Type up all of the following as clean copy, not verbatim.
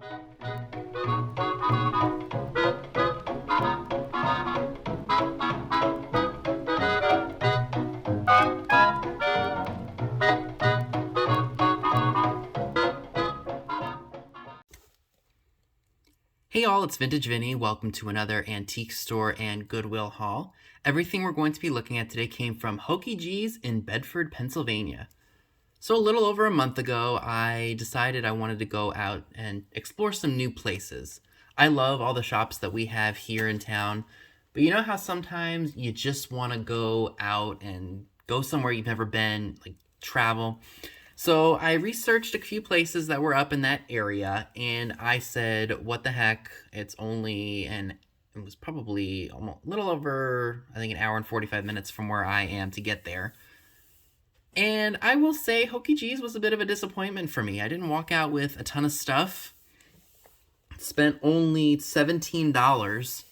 Hey all, it's Vintage Vinny. Welcome to another antique store and Goodwill haul. Everything we're going to be looking at today came from Hokie-Geez in Bedford, Pennsylvania. So a little over a month ago, I decided I wanted to go out and explore some new places. I love all the shops that we have here in town, but you know how sometimes you just want to go out and go somewhere you've never been, like travel? So I researched a few places that were up in that area, and I said, what the heck, it was probably almost a little over, I think, an hour and 45 minutes from where I am to get there. And I will say Hokie-Geez was a bit of a disappointment for me. I didn't walk out with a ton of stuff, spent only $17,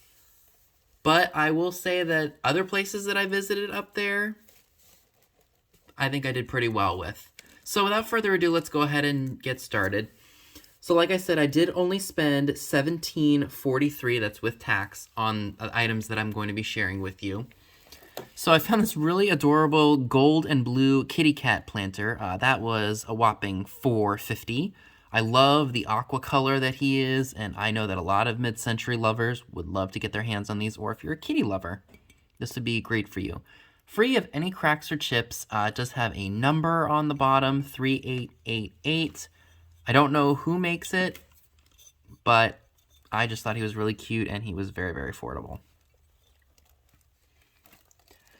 but I will say that other places that I visited up there, I think I did pretty well with. So without further ado, let's go ahead and get started. So like I said, I did only spend $17.43, that's with tax, on items that I'm going to be sharing with you. So I found this really adorable gold and blue kitty cat planter. That was a whopping $4.50. I love the aqua color that he is, and I know that a lot of mid-century lovers would love to get their hands on these, or if you're a kitty lover, this would be great for you. Free of any cracks or chips. It does have a number on the bottom, 3888. I don't know who makes it, but I just thought he was really cute, and he was very, very affordable.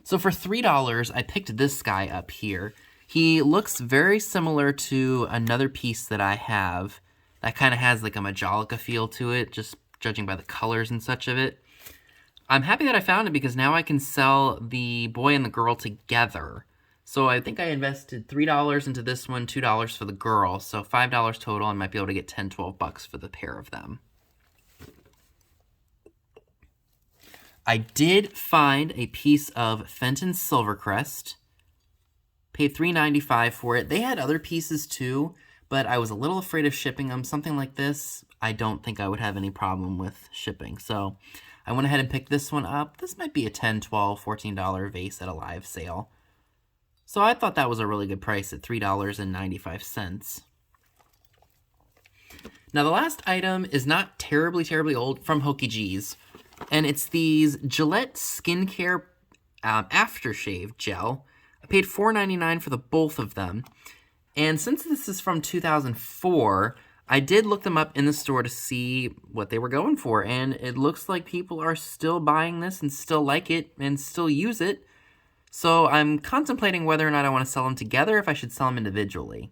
So for $3, I picked this guy up here. He looks very similar to another piece that I have that kind of has like a Majolica feel to it, just judging by the colors and such of it. I'm happy that I found it because now I can sell the boy and the girl together. So I think I invested $3 into this one, $2 for the girl. So $5 total. I might be able to get 10, 12 bucks for the pair of them. I did find a piece of Fenton Silvercrest. Paid $3.95 for it. They had other pieces too, but I was a little afraid of shipping them. Something like this, I don't think I would have any problem with shipping. So I went ahead and picked this one up. This might be a $10, $12, $14 vase at a live sale. So I thought that was a really good price at $3.95. Now the last item is not terribly, terribly old, from Hokie-Geez. And it's these Gillette Skincare Aftershave Gel. I paid $4.99 for the both of them. And since this is from 2004... I did look them up in the store to see what they were going for, and it looks like people are still buying this and still like it and still use it. So I'm contemplating whether or not I want to sell them together, if I should sell them individually.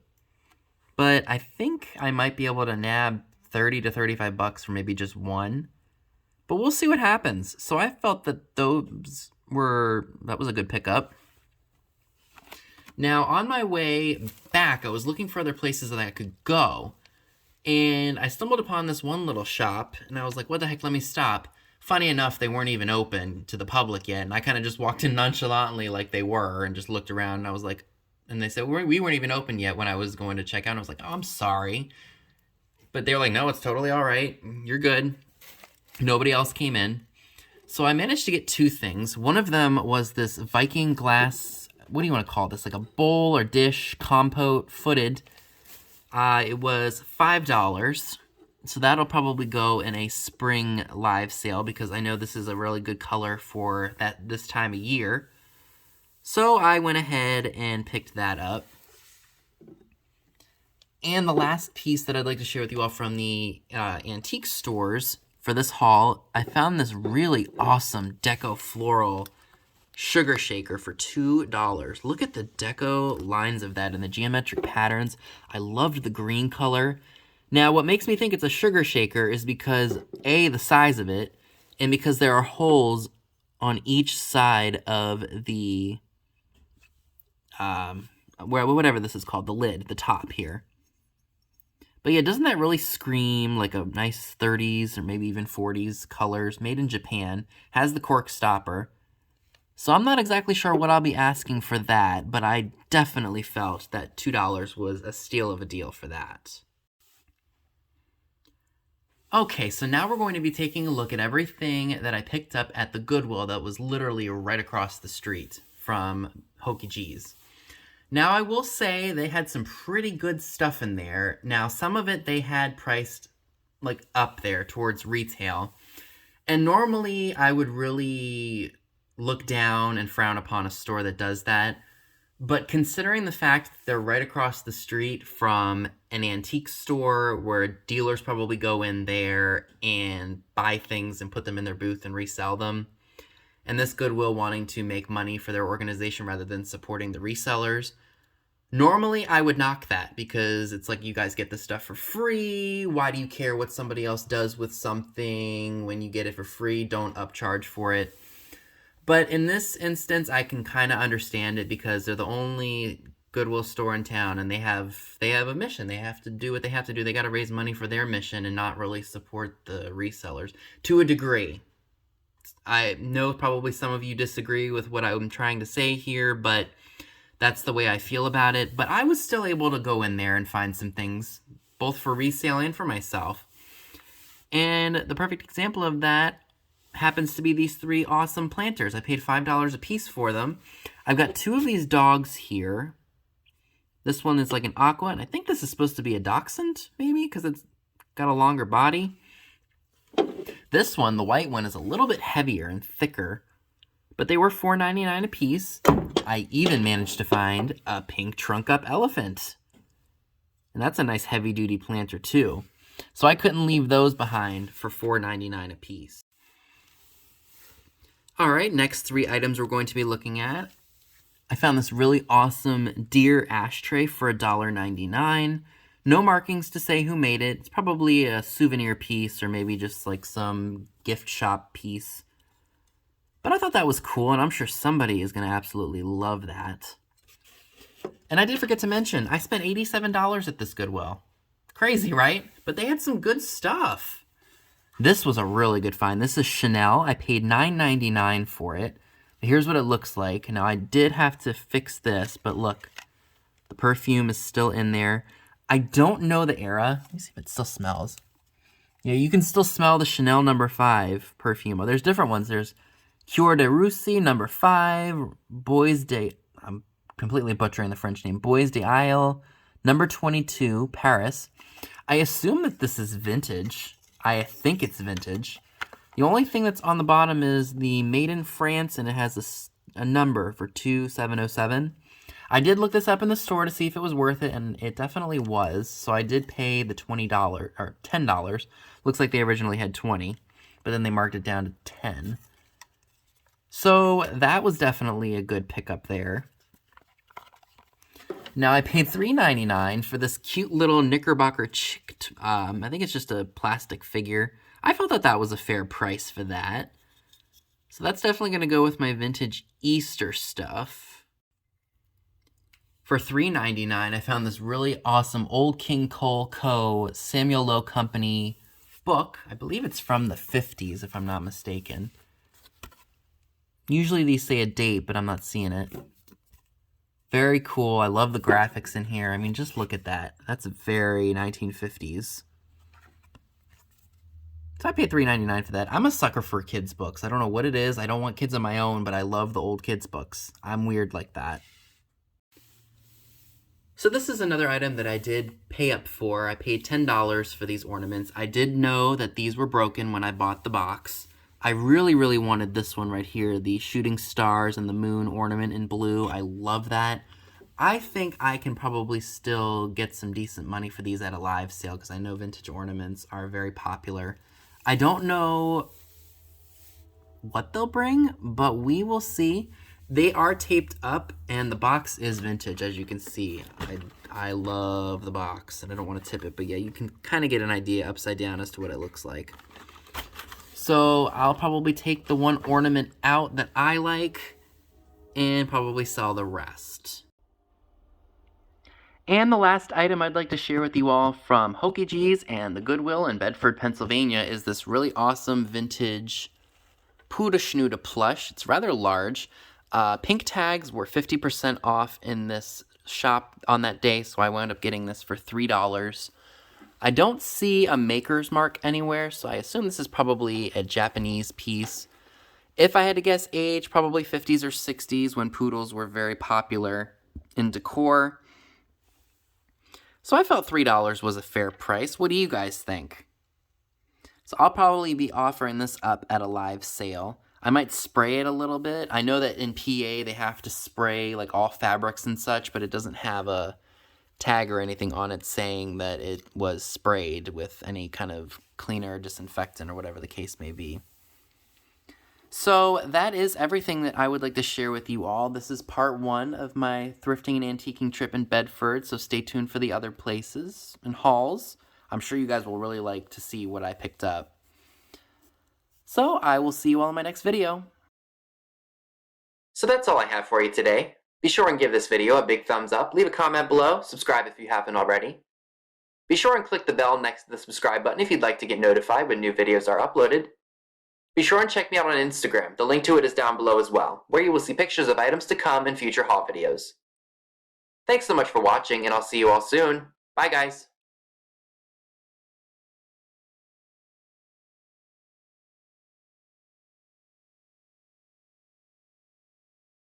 But I think I might be able to nab 30 to 35 bucks for maybe just one. But we'll see what happens. So I felt that that was a good pickup. Now, on my way back, I was looking for other places that I could go. And I stumbled upon this one little shop, and I was like, what the heck, let me stop. Funny enough, they weren't even open to the public yet, and I kind of just walked in nonchalantly like they were and just looked around, and I was like, and they said, we weren't even open yet when I was going to check out, and I was like, oh, I'm sorry. But they were like, no, it's totally all right. You're good. Nobody else came in. So I managed to get two things. One of them was this Viking glass, what do you want to call this, like a bowl or dish, compote, footed. It was $5, so that'll probably go in a spring live sale because I know this is a really good color for this time of year. So I went ahead and picked that up. And the last piece that I'd like to share with you all from the antique stores for this haul, I found this really awesome deco floral sugar shaker for $2. Look at the deco lines of that and the geometric patterns. I loved the green color. Now, what makes me think it's a sugar shaker is because, A, the size of it, and because there are holes on each side of the, whatever this is called, the lid, the top here. But yeah, doesn't that really scream like a nice 30s or maybe even 40s colors, made in Japan, has the cork stopper. So I'm not exactly sure what I'll be asking for that, but I definitely felt that $2 was a steal of a deal for that. Okay, so now we're going to be taking a look at everything that I picked up at the Goodwill that was literally right across the street from Hokie-Geez. Now, I will say they had some pretty good stuff in there. Now, some of it they had priced like up there towards retail. And normally I would really look down and frown upon a store that does that. But considering the fact that they're right across the street from an antique store where dealers probably go in there and buy things and put them in their booth and resell them, and this Goodwill wanting to make money for their organization rather than supporting the resellers, normally I would knock that because it's like, you guys get this stuff for free. Why do you care what somebody else does with something when you get it for free? Don't upcharge for it. But in this instance, I can kind of understand it because they're the only Goodwill store in town, and they have a mission. They have to do what they have to do. They got to raise money for their mission and not really support the resellers to a degree. I know probably some of you disagree with what I'm trying to say here, but that's the way I feel about it. But I was still able to go in there and find some things, both for resale and for myself. And the perfect example of that happens to be these three awesome planters. I paid $5 a piece for them. I've got two of these dogs here. This one is like an aqua, and I think this is supposed to be a dachshund, maybe, because it's got a longer body. This one, the white one, is a little bit heavier and thicker, but they were $4.99 a piece. I even managed to find a pink trunk-up elephant, and that's a nice heavy-duty planter, too. So I couldn't leave those behind for $4.99 a piece. All right, next three items we're going to be looking at. I found this really awesome deer ashtray for $1.99. No markings to say who made it. It's probably a souvenir piece or maybe just like some gift shop piece. But I thought that was cool, and I'm sure somebody is going to absolutely love that. And I did forget to mention, I spent $87 at this Goodwill. Crazy, right? But they had some good stuff. This was a really good find. This is Chanel. I paid $9.99 for it. Here's what it looks like. Now, I did have to fix this, but look, the perfume is still in there. I don't know the era. Let me see if it still smells. Yeah, you can still smell the Chanel No. 5 perfume. Oh, there's different ones. There's Cœur de Russie No. 5, Bois de... I'm completely butchering the French name. Bois de Isle, No. 22, Paris. I assume that this is vintage. I think it's vintage. The only thing that's on the bottom is the Made in France, and it has a number for 2707. I did look this up in the store to see if it was worth it, and it definitely was. So I did pay the $20 or $10. Looks like they originally had 20, but then they marked it down to 10. So that was definitely a good pickup there. Now, I paid $3.99 for this cute little Knickerbocker chick. I think it's just a plastic figure. I felt that that was a fair price for that. So that's definitely going to go with my vintage Easter stuff. For $3.99, I found this really awesome Old King Cole Co. Samuel Lowe Company book. I believe it's from the 50s, if I'm not mistaken. Usually these say a date, but I'm not seeing it. Very cool. I love the graphics in here. I mean, just look at that. That's very 1950s. So I paid $3.99 for that. I'm a sucker for kids' books. I don't know what it is. I don't want kids of my own, but I love the old kids' books. I'm weird like that. So this is another item that I did pay up for. I paid $10 for these ornaments. I did know that these were broken when I bought the box. I really, really wanted this one right here, the shooting stars and the moon ornament in blue. I love that. I think I can probably still get some decent money for these at a live sale because I know vintage ornaments are very popular. I don't know what they'll bring, but we will see. They are taped up, and the box is vintage, as you can see. I love the box, and I don't want to tip it, but yeah, you can kind of get an idea upside down as to what it looks like. So I'll probably take the one ornament out that I like and probably sell the rest. And the last item I'd like to share with you all from Hokie-Geez and the Goodwill in Bedford, Pennsylvania is this really awesome vintage Puda plush. It's rather large. Pink tags were 50% off in this shop on that day, so I wound up getting this for $3. I don't see a maker's mark anywhere, so I assume this is probably a Japanese piece. If I had to guess age, probably 50s or 60s when poodles were very popular in decor. So I felt $3 was a fair price. What do you guys think? So I'll probably be offering this up at a live sale. I might spray it a little bit. I know that in PA they have to spray like all fabrics and such, but it doesn't have a tag or anything on it saying that it was sprayed with any kind of cleaner, disinfectant, or whatever the case may be. So that is everything that I would like to share with you all. This is part 1 of my thrifting and antiquing trip in Bedford, so stay tuned for the other places and hauls. I'm sure you guys will really like to see what I picked up. So I will see you all in my next video. So that's all I have for you today. Be sure and give this video a big thumbs up, leave a comment below, subscribe if you haven't already. Be sure and click the bell next to the subscribe button if you'd like to get notified when new videos are uploaded. Be sure and check me out on Instagram, the link to it is down below as well, where you will see pictures of items to come in future haul videos. Thanks so much for watching, and I'll see you all soon. Bye guys!